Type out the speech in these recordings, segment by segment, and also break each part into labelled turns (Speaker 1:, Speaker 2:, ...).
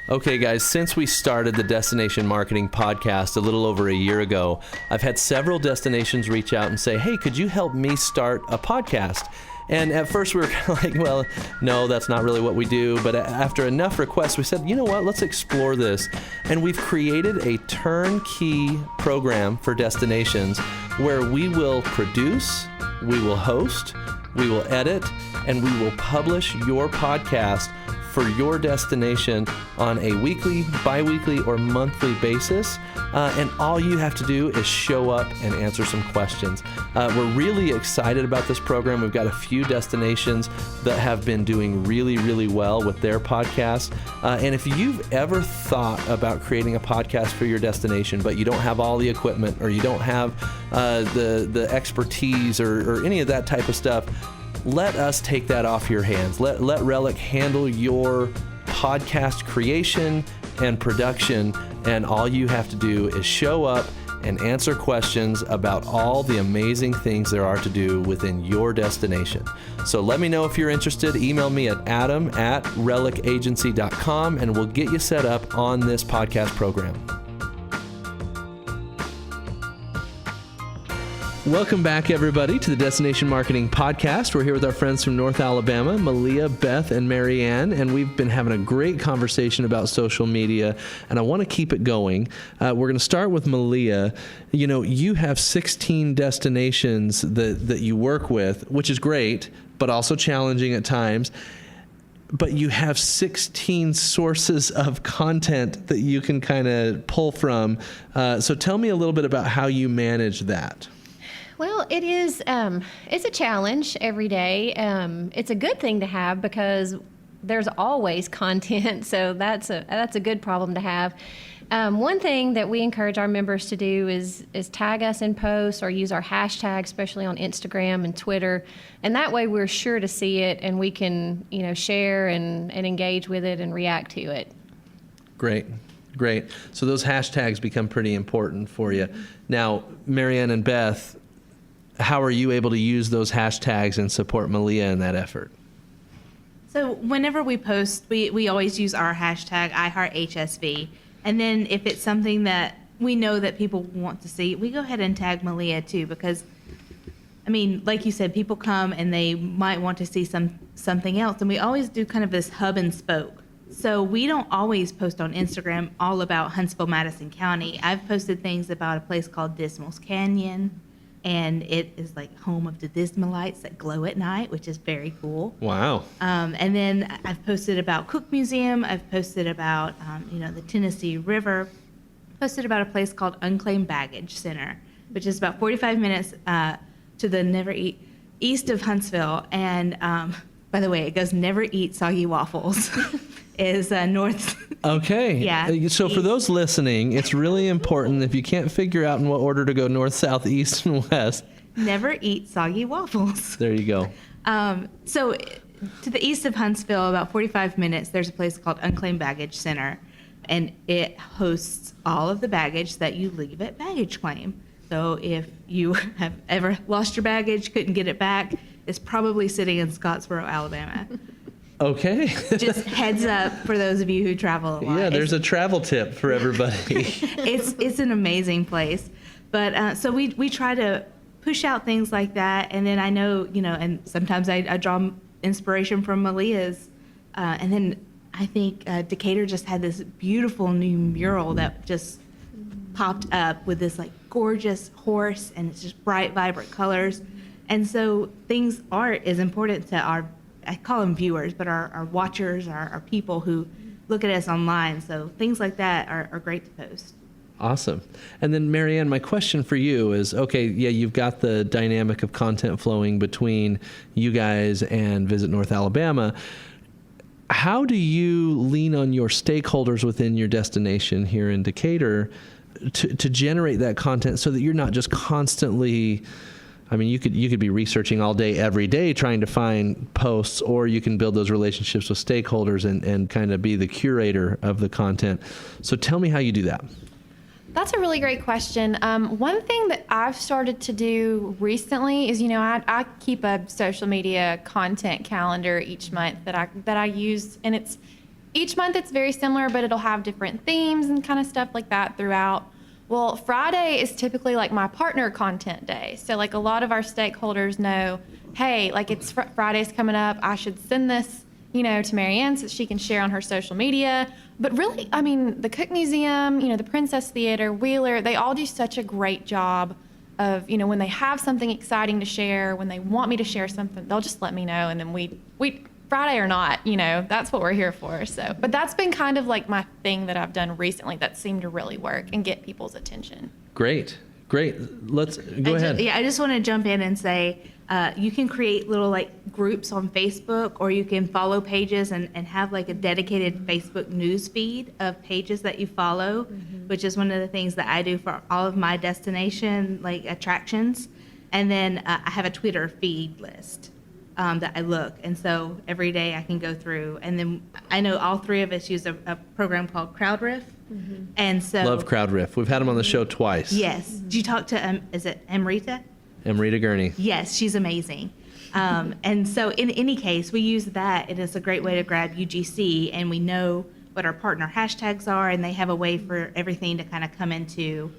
Speaker 1: Okay, guys, since we started the Destination Marketing Podcast a little over a year ago, I've had several destinations reach out and say, hey, could you help me start a podcast? And at first we were kind of like, well, no, that's not really what we do. But after enough requests, we said, you know what, let's explore this. And we've created a turnkey program for destinations where we will produce, we will host, we will edit, and we will publish your podcast for your destination on a weekly, bi-weekly, or monthly basis. And all you have to do is show up and answer some questions. We're really excited about this program. We've got a few destinations that have been doing really, really well with their podcast. And if you've ever thought about creating a podcast for your destination, but you don't have all the equipment, or you don't have the expertise or any of that type of stuff, let us take that off your hands. Let Relic handle your podcast creation and production, and all you have to do is show up and answer questions about all the amazing things there are to do within your destination. So let me know if you're interested. Email me at adam@relicagency.com, and we'll get you set up on this podcast program. Welcome back, everybody, to the Destination Marketing Podcast. We're here with our friends from North Alabama, Malia, Beth, and Marianne, and we've been having a great conversation about social media, and I want to keep it going. We're going to start with Malia. You know, you have 16 destinations that you work with, which is great, but also challenging at times. But you have 16 sources of content that you can kind of pull from. So tell me a little bit about how you manage that.
Speaker 2: Well, it is, it's a challenge every day. It's a good thing to have because there's always content. So that's a good problem to have. One thing that we encourage our members to do is tag us in posts or use our hashtag, especially on Instagram and Twitter. And that way we're sure to see it and we can, share and engage with it and react to it.
Speaker 1: Great. So those hashtags become pretty important for you. Now, Marianne and Beth, how are you able to use those hashtags and support Malia in that effort?
Speaker 3: So whenever we post, we always use our hashtag iHeartHSV. And then if it's something that we know that people want to see, we go ahead and tag Malia too, because, I mean, like you said, people come and they might want to see something else. And we always do kind of this hub and spoke. So we don't always post on Instagram all about Huntsville, Madison County. I've posted things about a place called Dismal's Canyon, and it is like home of the Dismalites that glow at night, which is very cool.
Speaker 1: Wow.
Speaker 3: And then I've posted about Cook Museum. I've posted about, the Tennessee River. Posted about a place called Unclaimed Baggage Center, which is about 45 minutes to the east of Huntsville. And by the way, it goes Never Eat Soggy Waffles. Is north.
Speaker 1: Okay.
Speaker 3: Yeah.
Speaker 1: So for those listening, it's really important, if you can't figure out in what order to go north, south, east, and west.
Speaker 3: Never Eat Soggy Waffles.
Speaker 1: There you go.
Speaker 3: So to the east of Huntsville, about 45 minutes, there's a place called Unclaimed Baggage Center, and it hosts all of the baggage that you leave at baggage claim. So if you have ever lost your baggage, couldn't get it back, it's probably sitting in Scottsboro, Alabama.
Speaker 1: Okay.
Speaker 3: Just heads up for those of you who travel a lot.
Speaker 1: Yeah, there's a travel tip for everybody.
Speaker 3: It's an amazing place. But so we try to push out things like that. And then I know, and sometimes I draw inspiration from Malia's. And then I think Decatur just had this beautiful new mural that just popped up with this like gorgeous horse, and it's just bright, vibrant colors. And so art is important to I call them viewers, but our watchers, our people who look at us online. So things like that are great to post.
Speaker 1: Awesome. And then Marianne, my question for you is, okay, yeah, you've got the dynamic of content flowing between you guys and Visit North Alabama. How do you lean on your stakeholders within your destination here in Decatur to generate that content so that you're not just constantly, I mean, you could be researching all day, every day, trying to find posts, or you can build those relationships with stakeholders and kind of be the curator of the content. So tell me how you do that.
Speaker 4: That's a really great question. One thing that I've started to do recently is, I keep a social media content calendar each month that I use, and each month it's very similar, but it'll have different themes and kind of stuff like that throughout. Well, Friday is typically like my partner content day. So like a lot of our stakeholders know, hey, like it's Friday's coming up. I should send this, to Marianne so that she can share on her social media. But really, I mean, the Cook Museum, the Princess Theater, Wheeler, they all do such a great job of, when they have something exciting to share, when they want me to share something, they'll just let me know. And then we Friday or not, that's what we're here for. So, but that's been kind of like my thing that I've done recently that seemed to really work and get people's attention.
Speaker 1: Great. Let's go ahead.
Speaker 3: I just want to jump in and say, you can create little groups on Facebook, or you can follow pages and have a dedicated Facebook news feed of pages that you follow, which is one of the things that I do for all of my destination attractions. And then I have a Twitter feed list that I look, and so every day I can go through. And then I know all three of us use a program called CrowdRiff, and so
Speaker 1: Love CrowdRiff. We've had them on the show twice.
Speaker 3: Yes. Did you talk to is it Amrita?
Speaker 1: Amrita Gurney.
Speaker 3: Yes, she's amazing. And so in any case, we use that. It is a great way to grab UGC, and we know what our partner hashtags are, and they have a way for everything to kind of come into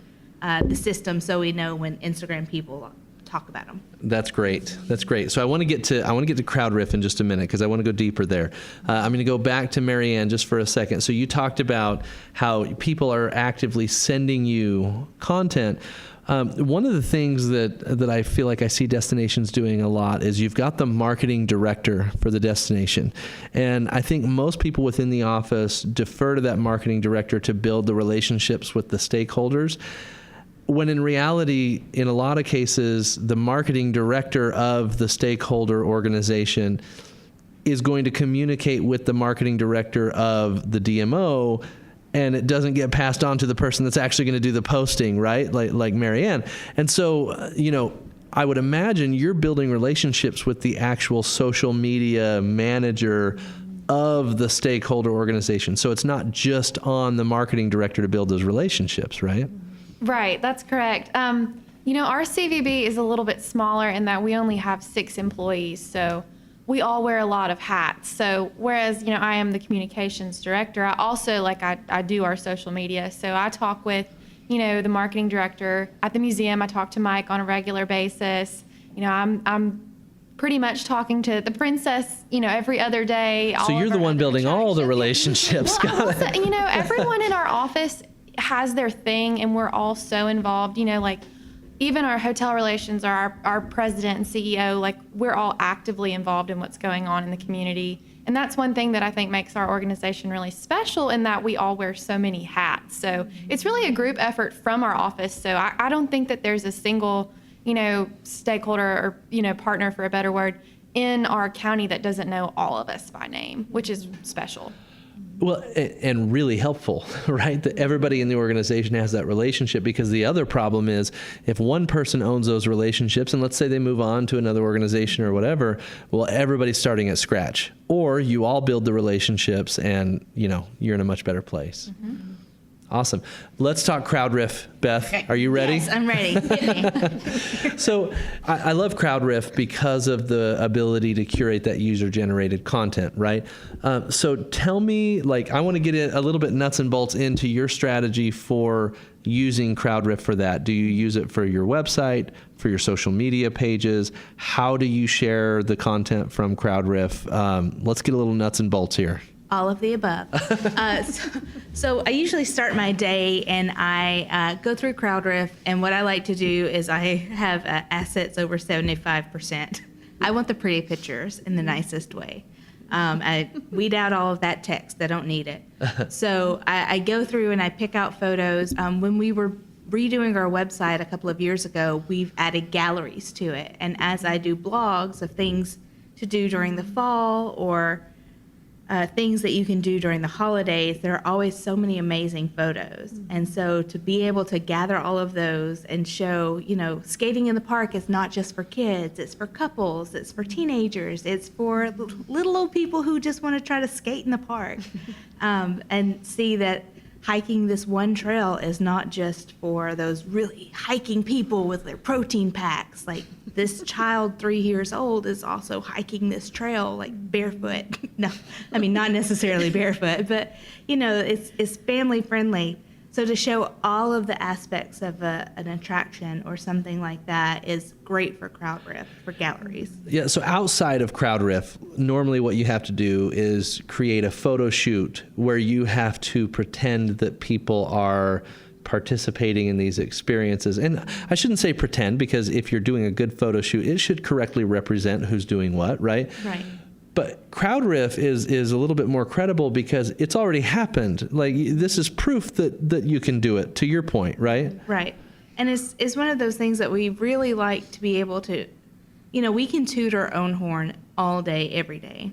Speaker 3: the system, so we know when Instagram people talk about them.
Speaker 1: That's great. So I want to get to CrowdRiff in just a minute, because I want to go deeper there. I'm going to go back to Marianne just for a second. So you talked about how people are actively sending you content. One of the things that I feel like I see destinations doing a lot is you've got the marketing director for the destination. And I think most people within the office defer to that marketing director to build the relationships with the stakeholders, when in reality, in a lot of cases, the marketing director of the stakeholder organization is going to communicate with the marketing director of the DMO, and it doesn't get passed on to the person that's actually going to do the posting, right? Like Marianne. And so, I would imagine you're building relationships with the actual social media manager of the stakeholder organization. So it's not just on the marketing director to build those relationships, right?
Speaker 4: Right, that's correct. Our CVB is a little bit smaller in that we only have 6 employees, so we all wear a lot of hats. So whereas, I am the communications director, I also, I do our social media. So I talk with, the marketing director at the museum. I talk to Mike on a regular basis. I'm pretty much talking to the princess, every other day.
Speaker 1: So you're the one building all the relationships.
Speaker 4: Well, also, everyone in our office has their thing, and we're all so involved, even our hotel relations, our president and CEO, we're all actively involved in what's going on in the community. And that's one thing that I think makes our organization really special, in that we all wear so many hats. So it's really a group effort from our office. So I don't think that there's a single, stakeholder or, partner, for a better word, in our county that doesn't know all of us by name, which is special.
Speaker 1: Well, and really helpful, right? That everybody in the organization has that relationship, because the other problem is if one person owns those relationships, and let's say they move on to another organization or whatever, well, everybody's starting at scratch. Or you all build the relationships and, you're in a much better place. Mm-hmm. Awesome. Let's talk CrowdRiff. Beth,
Speaker 3: Okay.
Speaker 1: Are you ready?
Speaker 3: Yes, I'm ready. Hit me.
Speaker 1: So I love CrowdRiff because of the ability to curate that user-generated content, right? So tell me, I want to get a little bit nuts and bolts into your strategy for using CrowdRiff for that. Do you use it for your website, for your social media pages? How do you share the content from CrowdRiff? Let's get a little nuts and bolts here.
Speaker 3: All of the above. So I usually start my day and I go through CrowdRiff, and what I like to do is I have assets over 75%. I want the pretty pictures in the nicest way. I weed out all of that text. I don't need it. So I go through and I pick out photos. When we were redoing our website a couple of years ago, we've added galleries to it. And as I do blogs of things to do during the fall, or things that you can do during the holidays, there are always so many amazing photos. And so to be able to gather all of those and show, skating in the park is not just for kids, it's for couples, it's for teenagers, it's for little old people who just want to try to skate in the park, and see that hiking this one trail is not just for those really hiking people with their protein packs. Like this child 3 years old is also hiking this trail like barefoot. No, I mean, not necessarily barefoot, but it's family friendly. So to show all of the aspects of an attraction or something like that is great for Crowd Riff, for galleries.
Speaker 1: Yeah, so outside of Crowd Riff, normally what you have to do is create a photo shoot where you have to pretend that people are participating in these experiences. And I shouldn't say pretend, because if you're doing a good photo shoot, it should correctly represent who's doing what, right?
Speaker 3: Right.
Speaker 1: But Crowd Riff is a little bit more credible because it's already happened. Like, this is proof that you can do it, to your point, right?
Speaker 3: Right. And it's one of those things that we really like to be able to, we can toot our own horn all day, every day.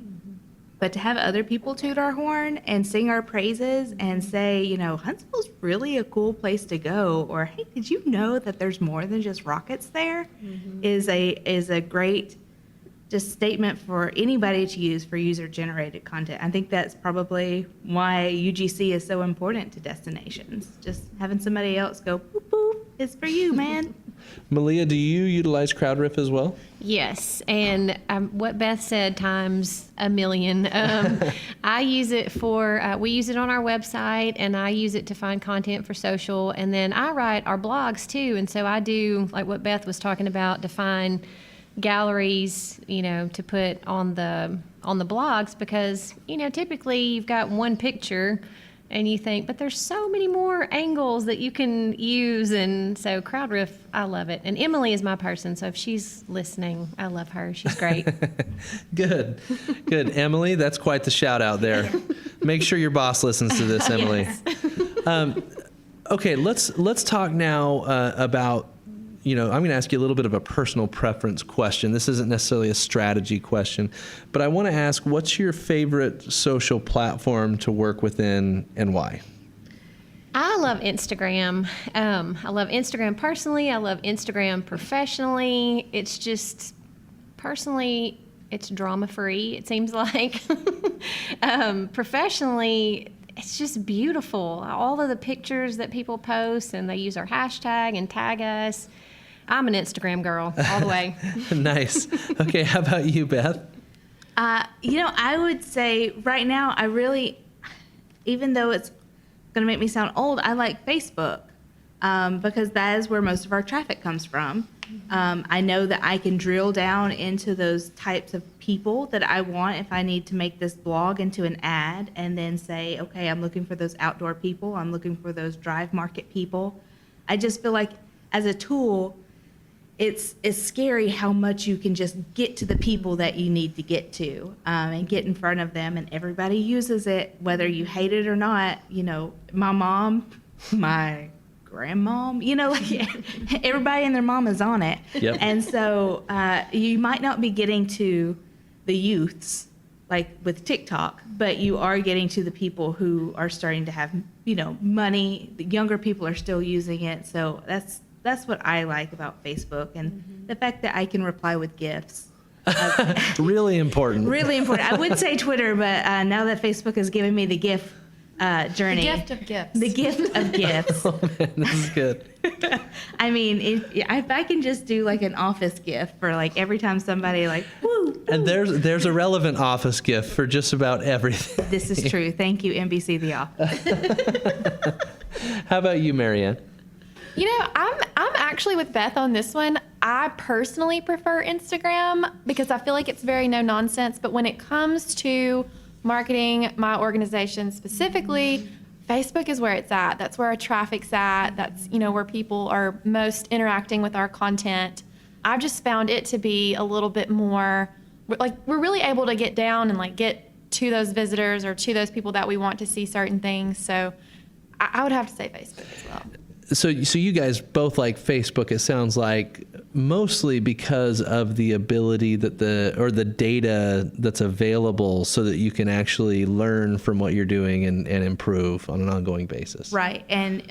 Speaker 3: But to have other people toot our horn and sing our praises and say, Huntsville's really a cool place to go, or hey, did you know that there's more than just rockets there, is a great just statement for anybody to use for user-generated content. I think that's probably why UGC is so important to destinations. Just having somebody else go, boop, boop, it's for you, man.
Speaker 1: Malia, do you utilize Crowd Riff as well?
Speaker 2: Yes, and what Beth said times a million. I use it for, we use it on our website, and I use it to find content for social, and then I write our blogs too, and so I do, like what Beth was talking about, to find galleries, to put on the blogs, because, typically you've got one picture and you think, but there's so many more angles that you can use. And so Crowd Riff, I love it. And Emily is my person, so if she's listening, I love her. She's great.
Speaker 1: Good. Emily, that's quite the shout out there. Make sure your boss listens to this, Emily.
Speaker 2: Yes.
Speaker 1: Okay, let's talk now about, I'm going to ask you a little bit of a personal preference question. This isn't necessarily a strategy question, but I want to ask, what's your favorite social platform to work within and why?
Speaker 2: I love Instagram. I love Instagram personally. I love Instagram professionally. It's just, personally, it's drama-free, it seems like. Professionally, it's just beautiful. All of the pictures that people post, and they use our hashtag and tag us. I'm an Instagram girl all the way.
Speaker 1: Nice. Okay, how about you, Beth?
Speaker 3: I would say right now, I really, even though it's going to make me sound old, I like Facebook because that is where most of our traffic comes from. I know that I can drill down into those types of people that I want if I need to make this blog into an ad, and then say, okay, I'm looking for those outdoor people. I'm looking for those drive market people. I just feel like as a tool, it's scary how much you can just get to the people that you need to get to and get in front of them, and everybody uses it, whether you hate it or not. My mom, my grandmom, like everybody and their mom is on it.
Speaker 1: Yep.
Speaker 3: And so you might not be getting to the youths like with TikTok, but you are getting to the people who are starting to have, money. The younger people are still using it. So that's what I like about Facebook, and the fact that I can reply with GIFs.
Speaker 1: Really important.
Speaker 3: Really important. I would say Twitter, but now that Facebook has given me the GIF journey.
Speaker 4: The gift of gifts.
Speaker 3: The gift of GIFs.
Speaker 1: Oh, man, this is good.
Speaker 3: I mean, if I can just do like an office GIF for like every time somebody like, woo.
Speaker 1: And there's a relevant office gift for just about everything.
Speaker 3: This is true. Thank you, NBC The Office.
Speaker 1: How about you, Marianne?
Speaker 4: I'm actually with Beth on this one. I personally prefer Instagram because I feel like it's very no nonsense. But when it comes to marketing my organization specifically, Facebook is where it's at. That's where our traffic's at. That's, where people are most interacting with our content. I've just found it to be a little bit more, like, we're really able to get down and like get to those visitors or to those people that we want to see certain things. So I would have to say Facebook as well.
Speaker 1: So you guys both like Facebook, it sounds like. mostly because of the ability that the data that's available so that you can actually learn from what you're doing and improve on an ongoing basis.
Speaker 3: Right. And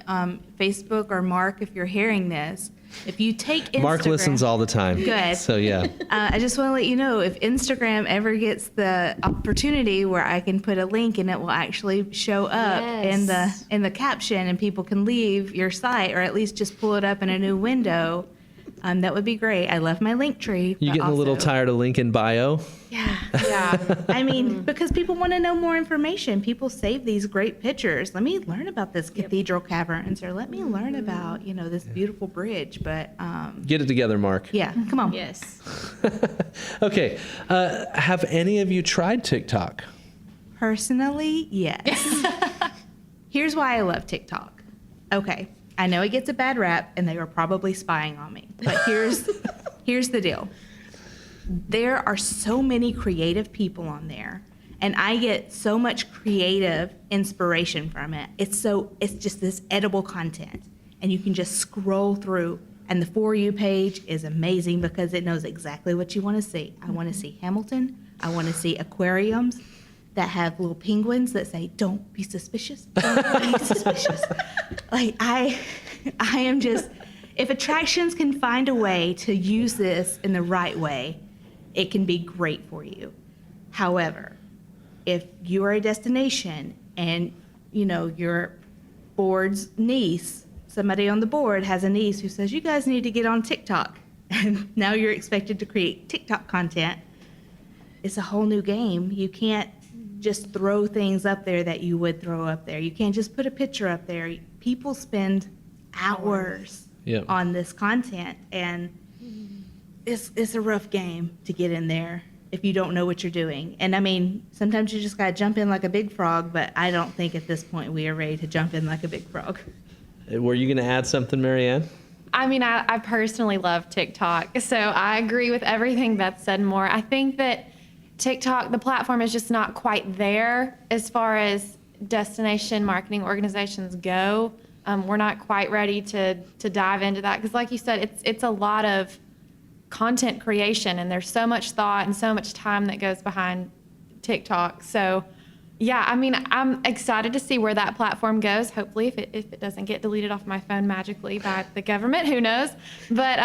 Speaker 3: Facebook or Mark, if you're hearing this, if you take Instagram.
Speaker 1: Mark listens all the time.
Speaker 3: Good.
Speaker 1: So yeah.
Speaker 3: I just want to let you know, if Instagram ever gets the opportunity where I can put a link and it will actually show up
Speaker 2: Yes.
Speaker 3: in the caption and people can leave your site or at least just pull it up in a new window, that would be great. I love my link tree.
Speaker 1: You
Speaker 3: but
Speaker 1: getting a little
Speaker 3: also-
Speaker 1: tired of link in bio?
Speaker 3: Yeah.
Speaker 4: Yeah.
Speaker 3: I mean, because people want to know more information. People save these great pictures. Let me learn about this cathedral caverns, or let me learn about, this beautiful bridge. But
Speaker 1: Get it together, Mark.
Speaker 3: yeah, come on.
Speaker 2: Yes.
Speaker 1: Okay. Have any of you tried TikTok?
Speaker 3: Personally, yes. Here's why I love TikTok. Okay, I know it gets a bad rap, and they are probably spying on me. But here's the deal. There are so many creative people on there, and I get so much creative inspiration from it. It's just this edible content, and you can just scroll through. And the For You page is amazing because it knows exactly what you want to see. I want to see Hamilton. I want to see aquariums that have little penguins that say, "Don't be suspicious. Don't be suspicious." Like I am just, if attractions can find a way to use this in the right way, it can be great for you. However, if you are a destination and, your board's niece, somebody on the board has a niece who says, "You guys need to get on TikTok," and now you're expected to create TikTok content, it's a whole new game. You can't just throw things up there that you would throw up there. You can't just put a picture up there. People spend hours
Speaker 1: Yep.
Speaker 3: on this content, and it's a rough game to get in there if you don't know what you're doing. And I mean, sometimes you just got to jump in like a big frog, but I don't think at this point we are ready to jump in like a big frog.
Speaker 1: Were you going to add something, Marianne?
Speaker 4: I mean, I personally love TikTok, so I agree with everything Beth said and more. I think that TikTok, the platform is just not quite there as far as destination marketing organizations go. We're not quite ready to dive into that because, like you said, it's a lot of content creation, and there's so much thought and so much time that goes behind TikTok. So, yeah, I mean, I'm excited to see where that platform goes. Hopefully, if it doesn't get deleted off my phone magically by the government, who knows? But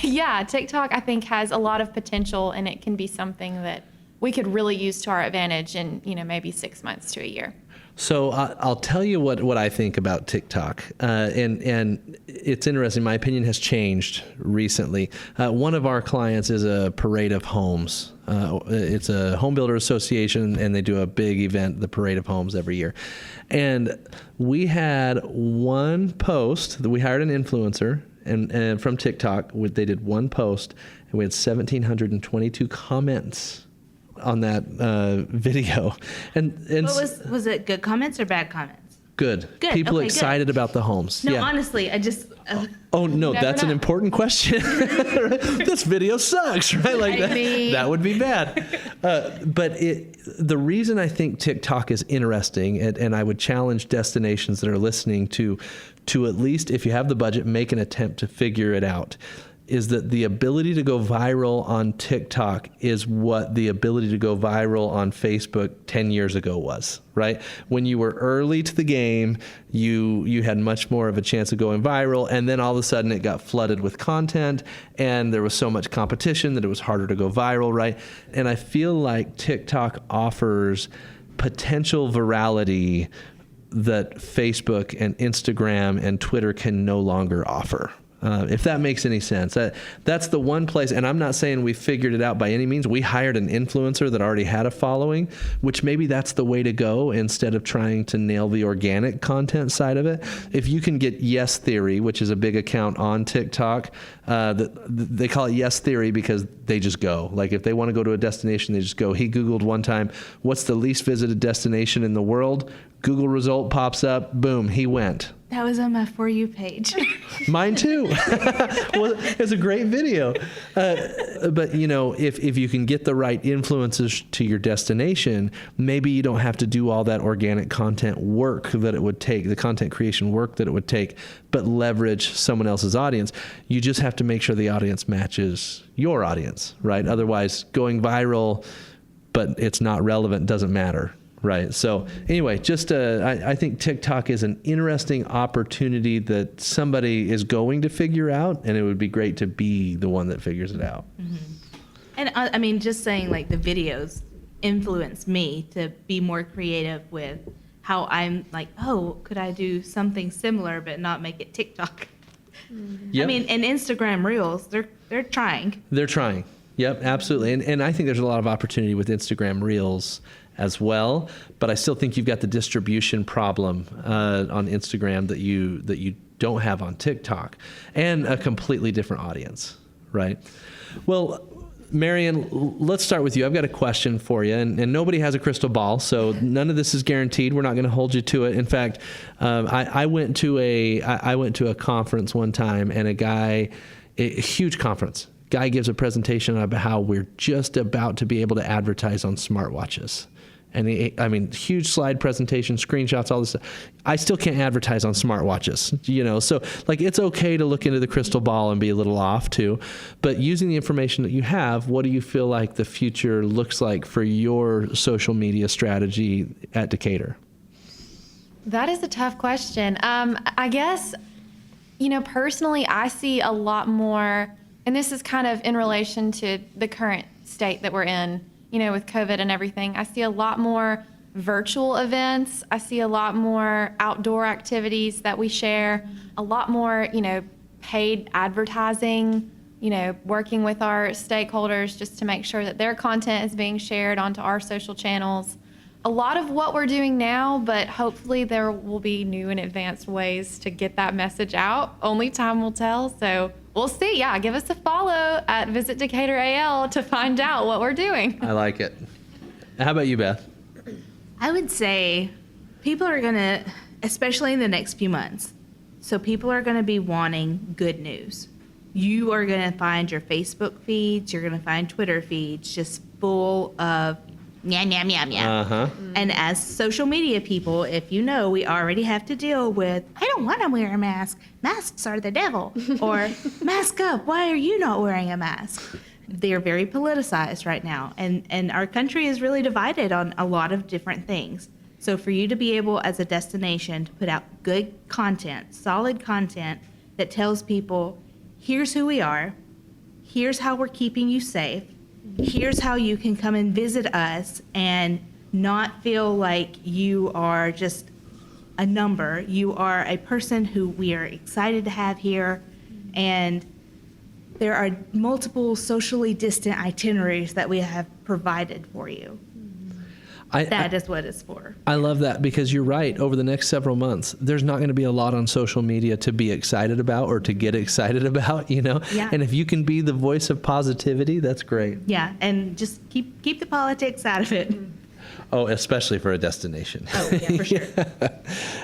Speaker 4: yeah, TikTok I think has a lot of potential, and it can be something that we could really use to our advantage in maybe 6 months to a year.
Speaker 1: So I'll tell you what I think about TikTok, and it's interesting. My opinion has changed recently. One of our clients is a Parade of Homes. It's a home builder association, and they do a big event, the Parade of Homes, every year. And we had one post that we hired an influencer, and from TikTok, they did one post, and we had 1,722 comments on that video. And
Speaker 3: What was it? Good comments or bad comments?
Speaker 1: Good.
Speaker 3: Good,
Speaker 1: People
Speaker 3: okay, good.
Speaker 1: excited about the homes.
Speaker 3: No,
Speaker 1: yeah.
Speaker 3: honestly, I just
Speaker 1: Oh no,
Speaker 4: Never
Speaker 1: that's an
Speaker 4: know.
Speaker 1: important question. This video sucks, right? Like that would be bad. But the reason I think TikTok is interesting, and I would challenge destinations that are listening to at least, if you have the budget, make an attempt to figure it out, is that the ability to go viral on TikTok is what the ability to go viral on Facebook 10 years ago was, right? When you were early to the game, you had much more of a chance of going viral, and then all of a sudden it got flooded with content, and there was so much competition that it was harder to go viral, right? And I feel like TikTok offers potential virality that Facebook and Instagram and Twitter can no longer offer. If that makes any sense. That's the one place, and I'm not saying we figured it out by any means. We hired an influencer that already had a following, which maybe that's the way to go instead of trying to nail the organic content side of it. If you can get Yes Theory, which is a big account on TikTok, they call it Yes Theory because they just go. Like if they want to go to a destination, they just go. He Googled one time, what's the least visited destination in the world? Google result pops up, boom, he went.
Speaker 3: That was on my For You page.
Speaker 1: Mine too. Well, it's a great video. But, you know, if you can get the right influences to your destination, maybe you don't have to do all that organic content work that it would take, the content creation work that it would take, but leverage someone else's audience. You just have to make sure the audience matches your audience, right? Otherwise, going viral, but it's not relevant, doesn't matter. Right. So anyway, just I think TikTok is an interesting opportunity that somebody is going to figure out, and it would be great to be the one that figures it out.
Speaker 3: Mm-hmm. And I mean, just saying, like, the videos influence me to be more creative with how I'm like, oh, could I do something similar but not make it TikTok?
Speaker 1: Yep.
Speaker 3: I mean, and Instagram Reels, they're trying.
Speaker 1: They're trying. Yep, absolutely. And I think there's a lot of opportunity with Instagram Reels as well, but I still think you've got the distribution problem on Instagram that you don't have on TikTok, and a completely different audience, right? Well, Marion, let's start with you. I've got a question for you, and nobody has a crystal ball, so none of this is guaranteed. We're not going to hold you to it. In fact, I went to a conference one time, and a huge conference. Guy gives a presentation about how we're just about to be able to advertise on smartwatches. And huge slide presentation, screenshots, all this stuff. I still can't advertise on smartwatches, you know. So, like, it's okay to look into the crystal ball and be a little off too. But using the information that you have, what do you feel like the future looks like for your social media strategy at Decatur?
Speaker 4: That is a tough question. I guess, you know, personally, I see a lot more, and this is kind of in relation to the current state that we're in, you know, with COVID and everything. I see a lot more virtual events. I see a lot more outdoor activities that we share, a lot more, you know, paid advertising, you know, working with our stakeholders just to make sure that their content is being shared onto our social channels. A lot of what we're doing now, but hopefully there will be new and advanced ways to get that message out. Only time will tell. So we'll see. Yeah, give us a follow at Visit Decatur AL to find out what we're doing.
Speaker 1: I like it. How about you, Beth?
Speaker 3: I would say people are going to, especially in the next few months, so people are going to be wanting good news. You are going to find your Facebook feeds, you're going to find Twitter feeds just full of meow, meow, meow, meow.
Speaker 1: Uh-huh.
Speaker 3: And as social media people, if you know, we already have to deal with, I don't want to wear a mask. Masks are the devil. Or, mask up. Why are you not wearing a mask? They're very politicized right now. And our country is really divided on a lot of different things. So for you to be able, as a destination, to put out good content, solid content that tells people, here's who we are, here's how we're keeping you safe, here's how you can come and visit us and not feel like you are just a number. You are a person who we are excited to have here, and there are multiple socially distant itineraries that we have provided for you. That is what it's for.
Speaker 1: I love that, because you're right. Over the next several months, there's not going to be a lot on social media to be excited about or to get excited about, you know?
Speaker 3: Yeah.
Speaker 1: And if you can be the voice of positivity, that's great.
Speaker 3: Yeah, and just keep the politics out of it.
Speaker 1: Oh, especially for a destination.
Speaker 3: Oh, yeah, for sure.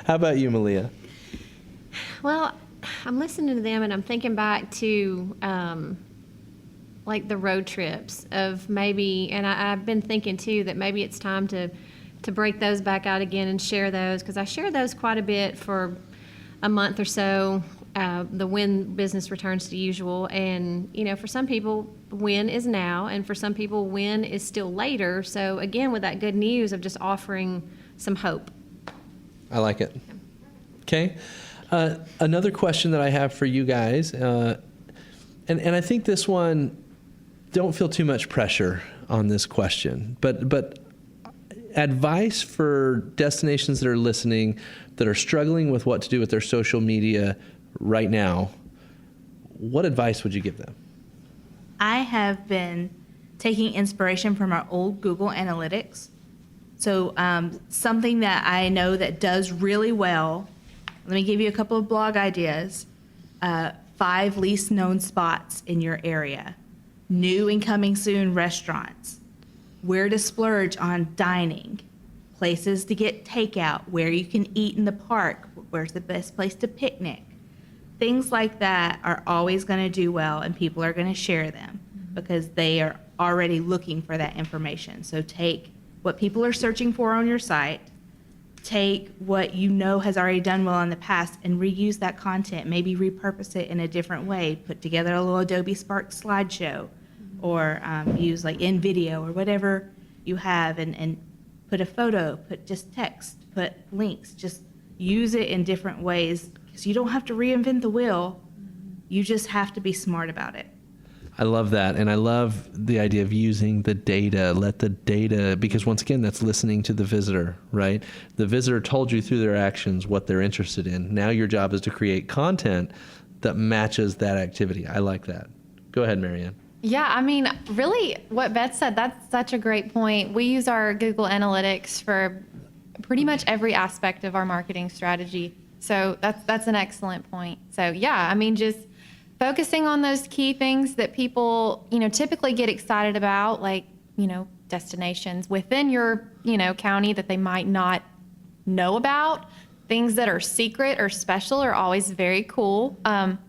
Speaker 1: How about you, Malia?
Speaker 2: Well, I'm listening to them and I'm thinking back to like the road trips of maybe, and I've been thinking too that maybe it's time to break those back out again and share those, because I share those quite a bit for a month or so, the when business returns to usual. And, you know, for some people, when is now, and for some people, when is still later. So again, with that good news of just offering some hope.
Speaker 1: I like it. Okay. Another question that I have for you guys, and I think this one, don't feel too much pressure on this question, but advice for destinations that are listening, that are struggling with what to do with their social media right now, what advice would you give them?
Speaker 3: I have been taking inspiration from our old Google Analytics. So something that I know that does really well, let me give you a couple of blog ideas. 5 least known spots in your area. New and coming soon restaurants. Where to splurge on dining. Places to get takeout. Where you can eat in the park. Where's the best place to picnic? Things like that are always going to do well, and people are going to share them because they are already looking for that information. So take what people are searching for on your site, take what you know has already done well in the past, and reuse that content, maybe repurpose it in a different way, put together a little Adobe Spark slideshow, or use like InVideo or whatever you have, and put a photo, put just text, put links, just use it in different ways, because you don't have to reinvent the wheel. You just have to be smart about it.
Speaker 1: I love that. And I love the idea of using the data. Let the data, because once again, that's listening to the visitor, right? The visitor told you through their actions what they're interested in. Now your job is to create content that matches that activity. I like that. Go ahead, Marianne.
Speaker 4: Yeah, I mean, really what Beth said, that's such a great point. We use our Google Analytics for pretty much every aspect of our marketing strategy. So that's an excellent point. So yeah, I mean, just focusing on those key things that people, typically get excited about, like, destinations within your, county that they might not know about. Things that are secret or special are always very cool.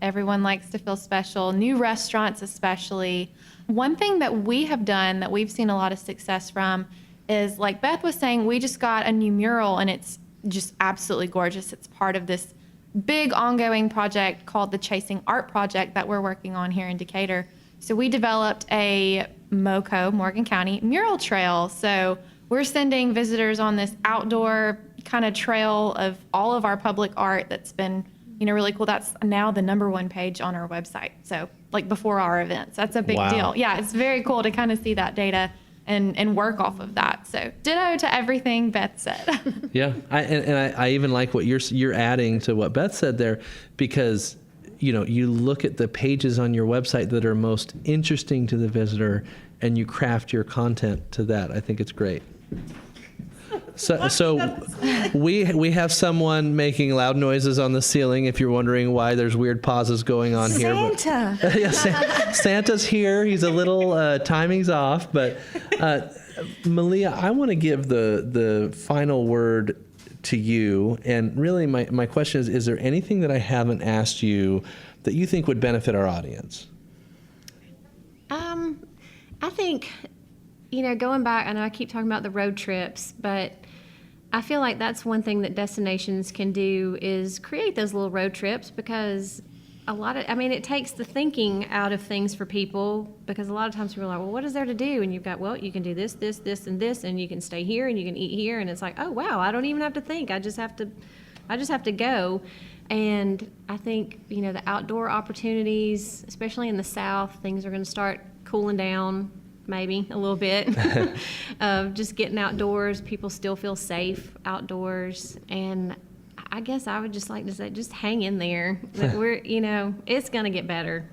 Speaker 4: Everyone likes to feel special. New restaurants especially. One thing that we have done that we've seen a lot of success from is, like Beth was saying, we just got a new mural, and it's just absolutely gorgeous. It's part of this big ongoing project called the Chasing Art Project that we're working on here in Decatur. So we developed a MoCo, Morgan County, mural trail. So we're sending visitors on this outdoor kind of trail of all of our public art that's been, really cool. That's now the #1 page on our website. So like before our events, that's a big deal. Yeah, it's very cool to kind of see that data and work off of that. So ditto to everything Beth said.
Speaker 1: Yeah, I even like what you're adding to what Beth said there, because you look at the pages on your website that are most interesting to the visitor, and you craft your content to that. I think it's great. So we have someone making loud noises on the ceiling, if you're wondering why there's weird pauses going on here.
Speaker 3: Santa!
Speaker 1: Yeah, Santa's here. He's a little, timing's off. But Malia, I want to give the final word to you. And really my question is there anything that I haven't asked you that you think would benefit our audience?
Speaker 2: I think, going back, I know I keep talking about the road trips, but I feel like that's one thing that destinations can do is create those little road trips, because it takes the thinking out of things for people, because a lot of times people are like, well, what is there to do? And you've got, well, you can do this, this, this, and this, and you can stay here and you can eat here. And it's like, oh, wow, I don't even have to think. I just have to go. And I think, the outdoor opportunities, especially in the South, things are going to start cooling down maybe a little bit of just getting outdoors. People still feel safe outdoors. And I guess I would just like to say, just hang in there. We're, it's going to get better.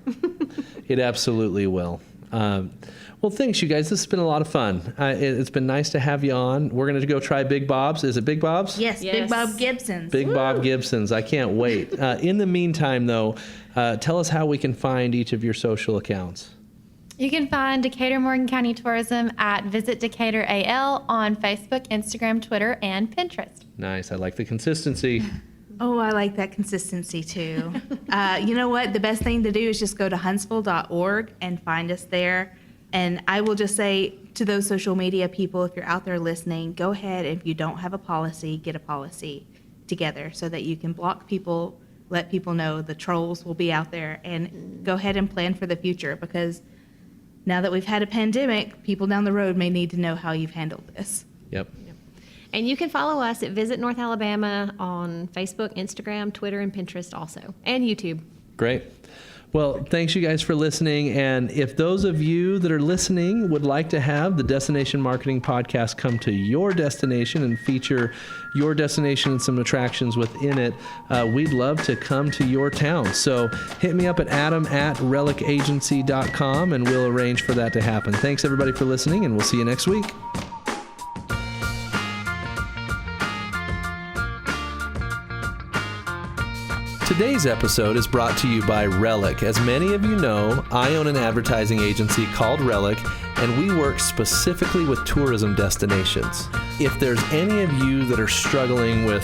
Speaker 1: It absolutely will. Well, thanks, you guys. This has been a lot of fun. It's been nice to have you on. We're going to go try Big Bob's. Is it Big Bob's?
Speaker 3: Yes, Big Bob Gibson's.
Speaker 1: Big Bob Gibson's. I can't wait. In the meantime, though, tell us how we can find each of your social accounts.
Speaker 4: You can find Decatur Morgan County Tourism at Visit Decatur AL on Facebook, Instagram, Twitter, and Pinterest.
Speaker 1: Nice. I like the consistency.
Speaker 3: Oh, I like that consistency too. You know what? The best thing to do is just go to huntsville.org and find us there. And I will just say to those social media people, if you're out there listening, go ahead. If you don't have a policy, get a policy together so that you can block people, let people know the trolls will be out there, and go ahead and plan for the future, because now that we've had a pandemic, people down the road may need to know how you've handled this.
Speaker 1: Yep.
Speaker 2: And you can follow us at Visit North Alabama on Facebook, Instagram, Twitter, and Pinterest also, and YouTube.
Speaker 1: Great. Well, thanks you guys for listening. And if those of you that are listening would like to have the Destination Marketing Podcast come to your destination and feature your destination and some attractions within it, we'd love to come to your town. So hit me up at adam@relicagency.com and we'll arrange for that to happen. Thanks everybody for listening, and we'll see you next week. Today's episode is brought to you by Relic. As many of you know, I own an advertising agency called Relic, and we work specifically with tourism destinations. If there's any of you that are struggling with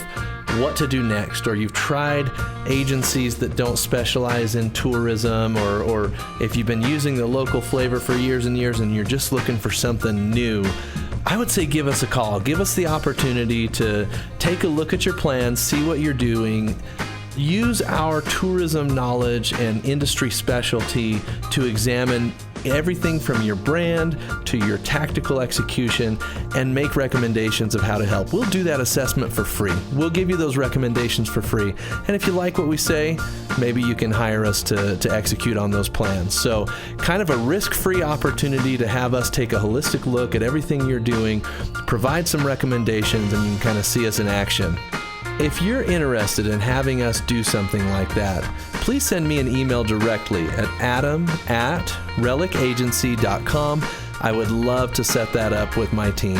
Speaker 1: what to do next, or you've tried agencies that don't specialize in tourism, or if you've been using the local flavor for years and years and you're just looking for something new, I would say give us a call. Give us the opportunity to take a look at your plans, see what you're doing. Use our tourism knowledge and industry specialty to examine everything from your brand to your tactical execution and make recommendations of how to help. We'll do that assessment for free. We'll give you those recommendations for free. And if you like what we say, maybe you can hire us to execute on those plans. So kind of a risk-free opportunity to have us take a holistic look at everything you're doing, provide some recommendations, and you can kind of see us in action. If you're interested in having us do something like that, please send me an email directly at adam@relicagency.com. I would love to set that up with my team.